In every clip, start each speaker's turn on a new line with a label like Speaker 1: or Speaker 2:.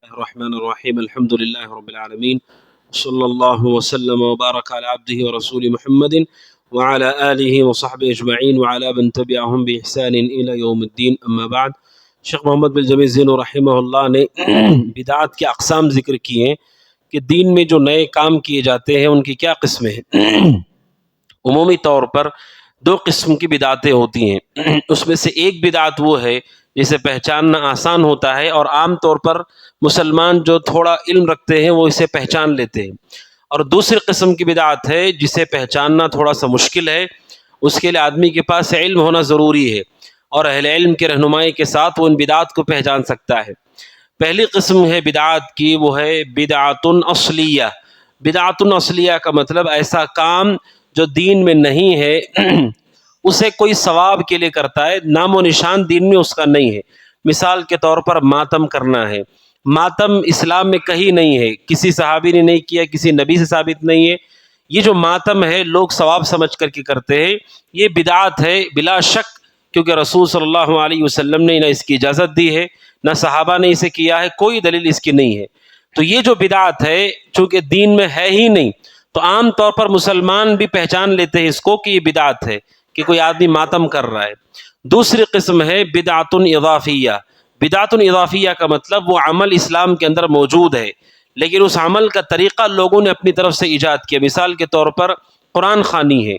Speaker 1: الرحمن الرحیم الحمد للہ رب العالمین صلی اللہ وسلم وبارک علی عبدہ ورسول محمد وعلى آلہ وصحبہ اجمعین وعلى من تبعہم بإحسان الى یوم الدین اما بعد. شیخ محمد بن جمیل زینو رحمہ اللہ نے بدعات کے اقسام ذکر کیے ہیں کہ دین میں جو نئے کام کیے جاتے ہیں ان کی کیا قسمیں ہیں. عمومی طور پر دو قسم کی بدعتیں ہوتی ہیں. اس میں سے ایک بدعت وہ ہے جسے پہچاننا آسان ہوتا ہے اور عام طور پر مسلمان جو تھوڑا علم رکھتے ہیں وہ اسے پہچان لیتے ہیں. اور دوسری قسم کی بدعت ہے جسے پہچاننا تھوڑا سا مشکل ہے. اس کے لیے آدمی کے پاس علم ہونا ضروری ہے اور اہل علم کے رہنمائی کے ساتھ وہ ان بدعات کو پہچان سکتا ہے. پہلی قسم ہے بدعات کی، وہ ہے بدعت اصلیہ. بدعت اصلیہ کا مطلب ایسا کام جو دین میں نہیں ہے اسے کوئی ثواب کے لیے کرتا ہے، نام و نشان دین میں اس کا نہیں ہے. مثال کے طور پر ماتم کرنا ہے. ماتم اسلام میں کہیں نہیں ہے، کسی صحابی نے نہیں کیا، کسی نبی سے ثابت نہیں ہے. یہ جو ماتم ہے لوگ ثواب سمجھ کر کے کرتے ہیں، یہ بدعت ہے بلا شک، کیونکہ رسول صلی اللہ علیہ وسلم نے نہ اس کی اجازت دی ہے نہ صحابہ نے اسے کیا ہے، کوئی دلیل اس کی نہیں ہے. تو یہ جو بدعت ہے چونکہ دین میں ہے ہی نہیں تو عام طور پر مسلمان بھی پہچان لیتے ہیں اس کو کہ یہ بدعت ہے کہ کوئی آدمی ماتم کر رہا ہے. دوسری قسم ہے بدعت اضافیہ. بدعت اضافیہ کا مطلب وہ عمل اسلام کے اندر موجود ہے لیکن اس عمل کا طریقہ لوگوں نے اپنی طرف سے ایجاد کیا. مثال کے طور پر قرآن خوانی ہے.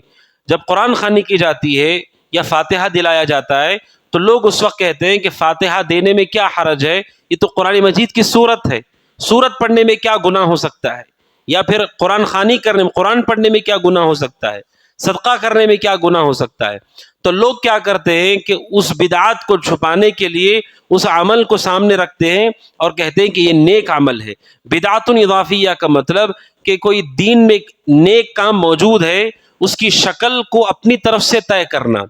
Speaker 1: جب قرآن خوانی کی جاتی ہے یا فاتحہ دلایا جاتا ہے تو لوگ اس وقت کہتے ہیں کہ فاتحہ دینے میں کیا حرج ہے، یہ تو قرآن مجید کی سورت ہے، سورت پڑھنے میں کیا گناہ ہو سکتا ہے، یا پھر قرآن خوانی کرنے میں، قرآن پڑھنے میں کیا گناہ ہو سکتا ہے، صدقہ کرنے میں کیا گناہ ہو سکتا ہے. تو لوگ کیا کرتے ہیں کہ اس بدعات کو چھپانے کے لیے اس عمل کو سامنے رکھتے ہیں اور کہتے ہیں کہ یہ نیک عمل ہے. بدعت اضافیہ کا مطلب کہ کوئی دین میں نیک کام موجود ہے، اس کی شکل کو اپنی طرف سے طے کرنا،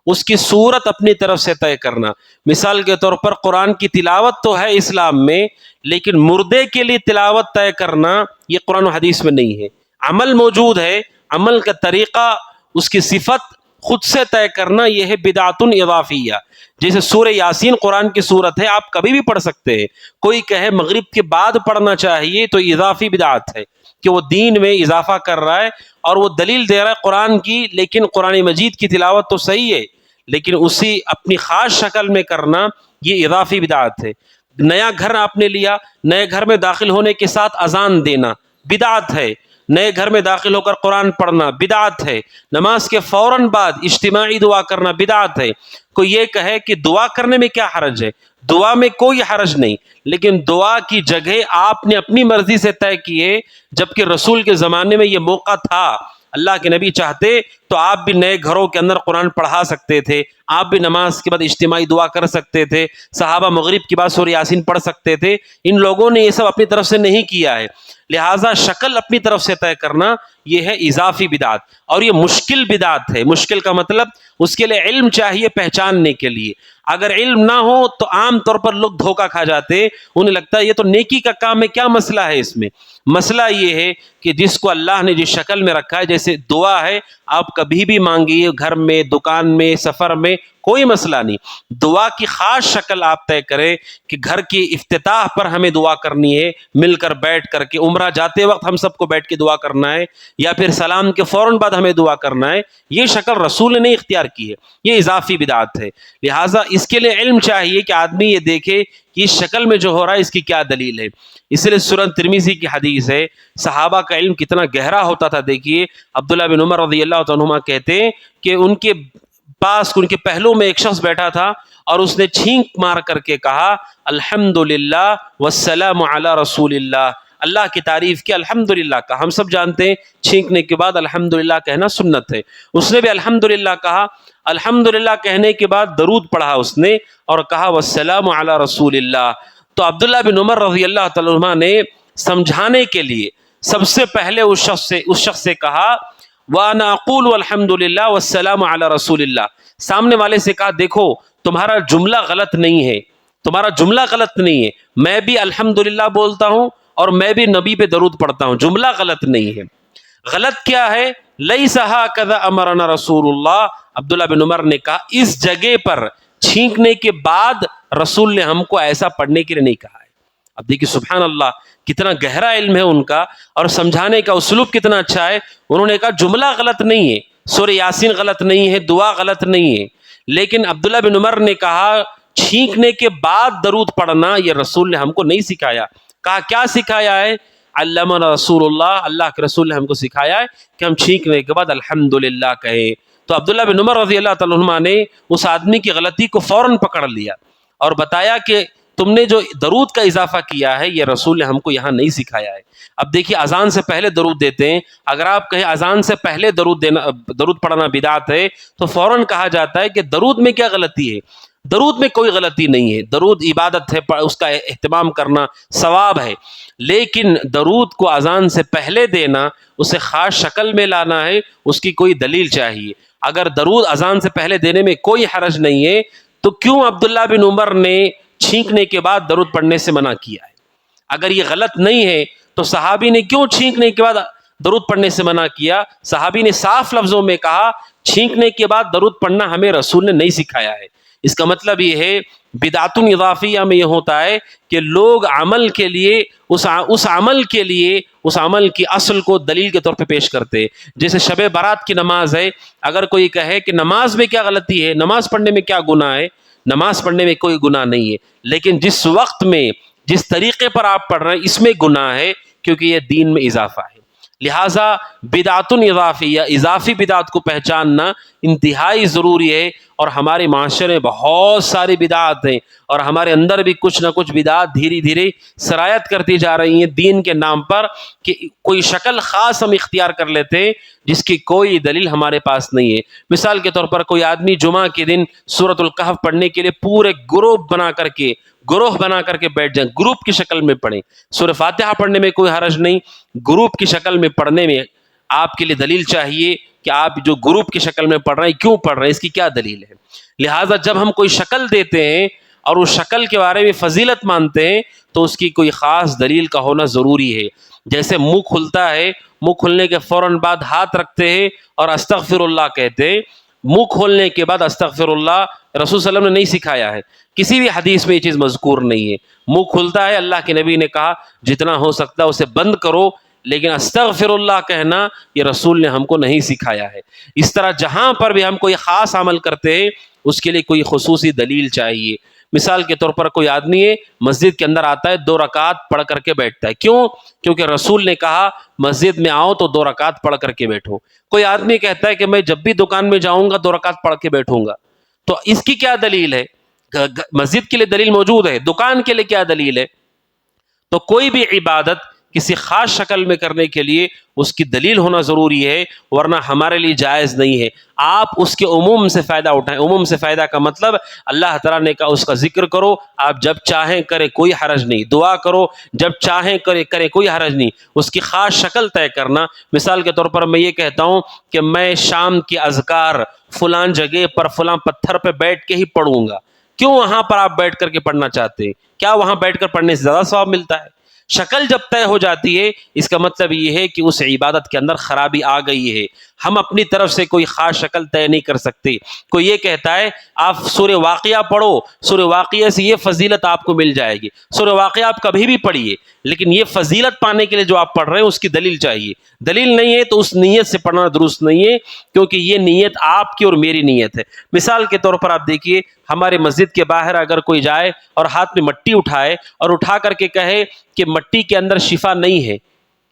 Speaker 1: اس کی صورت اپنی طرف سے طے کرنا. مثال کے طور پر قرآن کی تلاوت تو ہے اسلام میں لیکن مردے کے لیے تلاوت طے کرنا یہ قرآن و حدیث میں نہیں ہے. عمل موجود ہے، عمل کا طریقہ، اس کی صفت خود سے طے کرنا، یہ ہے بدعت اضافیہ. جیسے سورہ یاسین قرآن کی صورت ہے، آپ کبھی بھی پڑھ سکتے ہیں. کوئی کہے مغرب کے بعد پڑھنا چاہیے تو اضافی بدعت ہے کہ وہ دین میں اضافہ کر رہا ہے اور وہ دلیل دے رہا ہے قرآن کی، لیکن قرآن مجید کی تلاوت تو صحیح ہے لیکن اسی اپنی خاص شکل میں کرنا یہ اضافی بدعت ہے. نیا گھر آپ نے لیا، نئے گھر میں داخل ہونے کے ساتھ اذان دینا بدعت ہے. نئے گھر میں داخل ہو کر قرآن پڑھنا بدعت ہے. نماز کے فوراً بعد اجتماعی دعا کرنا بدعت ہے. کوئی یہ کہے کہ دعا کرنے میں کیا حرج ہے، دعا میں کوئی حرج نہیں لیکن دعا کی جگہ آپ نے اپنی مرضی سے طے کیے، جبکہ رسول کے زمانے میں یہ موقع تھا. اللہ کے نبی چاہتے تو آپ بھی نئے گھروں کے اندر قرآن پڑھا سکتے تھے، آپ بھی نماز کے بعد اجتماعی دعا کر سکتے تھے، صحابہ مغرب کے بعد سورہ یاسین پڑھ سکتے تھے. ان لوگوں نے یہ سب اپنی طرف سے نہیں کیا ہے، لہٰذا شکل اپنی طرف سے طے کرنا یہ ہے اضافی بدعت. اور یہ مشکل بدعت ہے. مشکل کا مطلب اس کے لیے علم چاہیے پہچاننے کے لیے. اگر علم نہ ہو تو عام طور پر لوگ دھوکہ کھا جاتے، انہیں لگتا ہے یہ تو نیکی کا کام ہے، کیا مسئلہ ہے اس میں. مسئلہ یہ ہے کہ جس کو اللہ نے جس شکل میں رکھا ہے، جیسے دعا ہے آپ کبھی بھی مانگیے، گھر میں، دکان میں، سفر میں، کوئی مسئلہ نہیں. دعا کی خاص شکل آپ طے کریں کہ گھر کی افتتاح پر ہمیں دعا کرنی ہے مل کر بیٹھ کر کے، عمرہ جاتے وقت ہم سب کو بیٹھ کے دعا کرنا ہے، یا پھر سلام کے فوراً بعد ہمیں دعا کرنا ہے. یہ شکل رسول نے نہیں اختیار کی ہے، یہ اضافی بدعت ہے. لہٰذا اس کے لیے علم چاہیے کہ آدمی یہ دیکھے کہ اس شکل میں جو ہو رہا ہے اس کی کیا دلیل ہے. اس لیے سنن ترمذی کی حدیث ہے، صحابہ کا علم کتنا گہرا ہوتا تھا. دیکھیے عبداللہ بن عمر رضی اللہ عنہما کہتے ہیں کہ ان کے پاس، ان کے پہلو میں ایک شخص بیٹھا تھا اور اس نے چھینک مار کر کے کہا الحمدللہ والسلام علی رسول اللہ، اللہ کی تعریف کی، الحمدللہ کہا. ہم سب جانتے ہیں چھینکنے کے بعد الحمدللہ کہنا سنت ہے. اس نے بھی الحمدللہ کہا. الحمدللہ کہنے کے بعد درود پڑھا اس نے اور کہا والسلام علی رسول اللہ. تو عبداللہ بن عمر رضی اللہ تعالی عنہ نے سمجھانے کے لیے سب سے پہلے اس شخص سے کہا وَأَنَا أَقُولُ الْحَمْدُ لِلَّهِ وَالسَّلَامُ عَلَى رَسُولِ اللَّهِ. سامنے والے سے کہا دیکھو تمہارا جملہ غلط نہیں ہے، تمہارا جملہ غلط نہیں ہے، میں بھی الحمدللہ بولتا ہوں اور میں بھی نبی پہ درود پڑھتا ہوں، جملہ غلط نہیں ہے. غلط کیا ہے؟ لَيْسَ هَكَذَا أَمَرَنَا رَسُولُ اللَّهِ. عبداللہ بن عمر نے کہا اس جگہ پر چھینکنے کے بعد رسول نے ہم کو ایسا پڑھنے کے لیے نہیں کہا ہے. اب دیکھیے سبحان اللہ کتنا گہرا علم ہے ان کا، اور سمجھانے کا اسلوب کتنا اچھا ہے. انہوں نے کہا جملہ غلط نہیں ہے، سورہ یاسین غلط نہیں ہے، دعا غلط نہیں ہے، لیکن عبداللہ بن عمر نے کہا چھینکنے کے بعد درود پڑھنا یہ رسول نے ہم کو نہیں سکھایا. کہا کیا سکھایا ہے؟ علمنا رسول اللہ، اللہ کے رسول نے ہم کو سکھایا ہے کہ ہم چھینکنے کے بعد الحمدللہ کہیں. تو عبداللہ بن عمر رضی اللہ تعالیٰ عنہما نے اس آدمی کی غلطی کو فوراً پکڑ لیا اور بتایا کہ تم نے جو درود کا اضافہ کیا ہے یہ رسول نے ہم کو یہاں نہیں سکھایا ہے. اب دیکھیے اذان سے پہلے درود دیتے ہیں، اگر آپ کہیں اذان سے پہلے درود پڑھنا بدعت ہے تو فوراً کہا جاتا ہے کہ درود میں کیا غلطی ہے؟ درود میں کوئی غلطی نہیں ہے، درود عبادت ہے، اس کا اہتمام کرنا ثواب ہے، لیکن درود کو اذان سے پہلے دینا، اسے خاص شکل میں لانا ہے، اس کی کوئی دلیل چاہیے. اگر درود اذان سے پہلے دینے میں کوئی حرج نہیں ہے تو کیوں عبداللہ بن عمر نے چھینکنے کے بعد درود پڑھنے سے منع کیا ہے؟ اگر یہ غلط نہیں ہے تو صحابی نے کیوں چھینکنے کے بعد درود پڑھنے سے منع کیا؟ صحابی نے صاف لفظوں میں کہا چھینکنے کے بعد درود پڑھنا ہمیں رسول نے نہیں سکھایا ہے. اس کا مطلب یہ ہے بدعت اضافیہ میں یہ ہوتا ہے کہ لوگ عمل کے لیے اس عمل کی اصل کو دلیل کے طور پہ پیش کرتے. جیسے شب برات کی نماز ہے، اگر کوئی کہے کہ نماز میں کیا غلطی ہے، نماز پڑھنے میں کیا گناہ ہے؟ نماز پڑھنے میں کوئی گناہ نہیں ہے، لیکن جس وقت میں جس طریقے پر آپ پڑھ رہے ہیں اس میں گناہ ہے، کیونکہ یہ دین میں اضافہ ہے. لہٰذا بدعت اضافیہ اضافی بدعت کو پہچاننا انتہائی ضروری ہے. اور ہمارے معاشرے میں بہت ساری بدعات ہیں، اور ہمارے اندر بھی کچھ نہ کچھ بدعات دھیرے دھیرے سرایت کرتی جا رہی ہیں دین کے نام پر، کہ کوئی شکل خاص ہم اختیار کر لیتے ہیں جس کی کوئی دلیل ہمارے پاس نہیں ہے. مثال کے طور پر کوئی آدمی جمعہ کے دن سورۃ الکہف پڑھنے کے لیے پورے گروہ بنا کر کے بیٹھ جائیں، گروپ کی شکل میں پڑھیں. سورہ فاتحہ پڑھنے میں کوئی حرج نہیں، گروپ کی شکل میں پڑھنے میں آپ کے لیے دلیل چاہیے کہ آپ جو گروپ کی شکل میں پڑھ رہے ہیں کیوں پڑھ رہے ہیں، اس کی کیا دلیل ہے. لہٰذا جب ہم کوئی شکل دیتے ہیں اور اس شکل کے بارے میں فضیلت مانتے ہیں تو اس کی کوئی خاص دلیل کا ہونا ضروری ہے. جیسے منہ کھلتا ہے، منہ کھلنے کے فوراً بعد ہاتھ رکھتے ہیں اور استغفر اللہ کہتے ہیں. منہ کھولنے کے بعد استغفر اللہ رسول صلی اللہ علیہ وسلم نے نہیں سکھایا ہے، کسی بھی حدیث میں یہ چیز مذکور نہیں ہے. منہ کھلتا ہے، اللہ کے نبی نے کہا جتنا ہو سکتا ہے اسے بند کرو، لیکن استغفر اللہ کہنا یہ رسول نے ہم کو نہیں سکھایا ہے. اس طرح جہاں پر بھی ہم کوئی خاص عمل کرتے ہیں اس کے لیے کوئی خصوصی دلیل چاہیے. مثال کے طور پر کوئی آدمی ہے مسجد کے اندر آتا ہے 2 رکعت پڑھ کر کے بیٹھتا ہے، کیوں؟ کیونکہ رسول نے کہا مسجد میں آؤ تو 2 رکعت پڑھ کر کے بیٹھو. کوئی آدمی کہتا ہے کہ میں جب بھی دکان میں جاؤں گا 2 رکعت پڑھ کے بیٹھوں گا، تو اس کی کیا دلیل ہے؟ مسجد کے لیے دلیل موجود ہے، دکان کے لیے کیا دلیل ہے؟ تو کوئی بھی عبادت کسی خاص شکل میں کرنے کے لیے اس کی دلیل ہونا ضروری ہے، ورنہ ہمارے لیے جائز نہیں ہے. آپ اس کے عموم سے فائدہ اٹھائیں. عموم سے فائدہ کا مطلب اللہ تعالیٰ نے کہا اس کا ذکر کرو، آپ جب چاہیں کریں کوئی حرج نہیں. دعا کرو جب چاہیں کریں کوئی حرج نہیں. اس کی خاص شکل طے کرنا. مثال کے طور پر میں یہ کہتا ہوں کہ میں شام کی اذکار فلان جگہ پر فلان پتھر پہ بیٹھ کے ہی پڑھوں گا. کیوں وہاں پر آپ بیٹھ کر کے پڑھنا چاہتے ہیں؟ کیا وہاں بیٹھ کر پڑھنے سے زیادہ ثواب ملتا ہے؟ شکل جب طے ہو جاتی ہے اس کا مطلب یہ ہے کہ اس عبادت کے اندر خرابی آ گئی ہے. ہم اپنی طرف سے کوئی خاص شکل طے نہیں کر سکتے. کوئی یہ کہتا ہے آپ سورہ واقعہ پڑھو، سورہ واقعہ سے یہ فضیلت آپ کو مل جائے گی. سورہ واقعہ آپ کبھی بھی پڑھیے، لیکن یہ فضیلت پانے کے لیے جو آپ پڑھ رہے ہیں اس کی دلیل چاہیے. دلیل نہیں ہے تو اس نیت سے پڑھنا درست نہیں ہے، کیونکہ یہ نیت آپ کی اور میری نیت ہے. مثال کے طور پر آپ دیکھیے ہمارے مسجد کے باہر اگر کوئی جائے اور ہاتھ میں مٹی اٹھائے اور اٹھا کر کے کہے کہ مٹی کے اندر شفا نہیں ہے،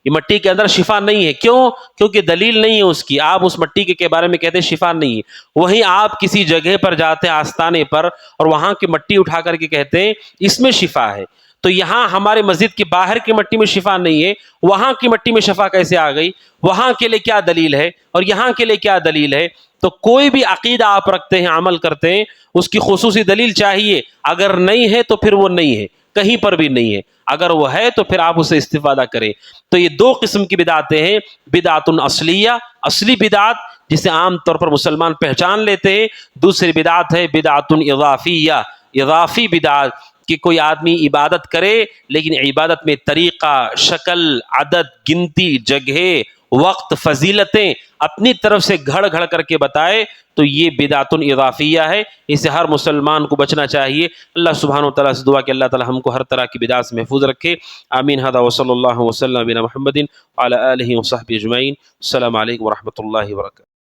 Speaker 1: یہ مٹی کے اندر شفا نہیں ہے، کیوں؟ کیونکہ دلیل نہیں ہے اس کی. آپ اس مٹی کے بارے میں کہتے ہیں شفا نہیں ہے، وہیں آپ کسی جگہ پر جاتے ہیں آستانے پر اور وہاں کی مٹی اٹھا کر کے کہتے ہیں اس میں شفا ہے. تو یہاں ہمارے مسجد کے باہر کی مٹی میں شفا نہیں ہے، وہاں کی مٹی میں شفا کیسے آ گئی؟ وہاں کے لیے کیا دلیل ہے اور یہاں کے لیے کیا دلیل ہے؟ تو کوئی بھی عقیدہ آپ رکھتے ہیں، عمل کرتے ہیں، اس کی خصوصی دلیل چاہیے. اگر نہیں ہے تو پھر وہ نہیں ہے، کہیں پر بھی نہیں ہے. اگر وہ ہے تو پھر آپ اسے استفادہ کریں. تو یہ 2 قسم کی بدعتیں ہیں، بدعت اصلیہ اصلی بدعت جسے عام طور پر مسلمان پہچان لیتے ہیں. دوسری بدعت ہے بدعت اضافیہ اضافی بدعت، کہ کوئی آدمی عبادت کرے لیکن عبادت میں طریقہ، شکل، عدد، گنتی، جگہ وقت فضیلتیں اپنی طرف سے گھڑ گھڑ کر کے بتائے تو یہ بدعت اضافیہ ہے، اسے ہر مسلمان کو بچنا چاہیے۔ اللہ سبحانہ و تعالیٰ سے دعا کہ اللہ تعالیٰ ہم کو ہر طرح کی بدعت سے محفوظ رکھے، آمین۔ ھذا وصلی اللہ وسلم علی محمد وعلی آلہ وصحبہ اجمعین۔ السلام علیکم ورحمۃ اللہ وبرکاتہ۔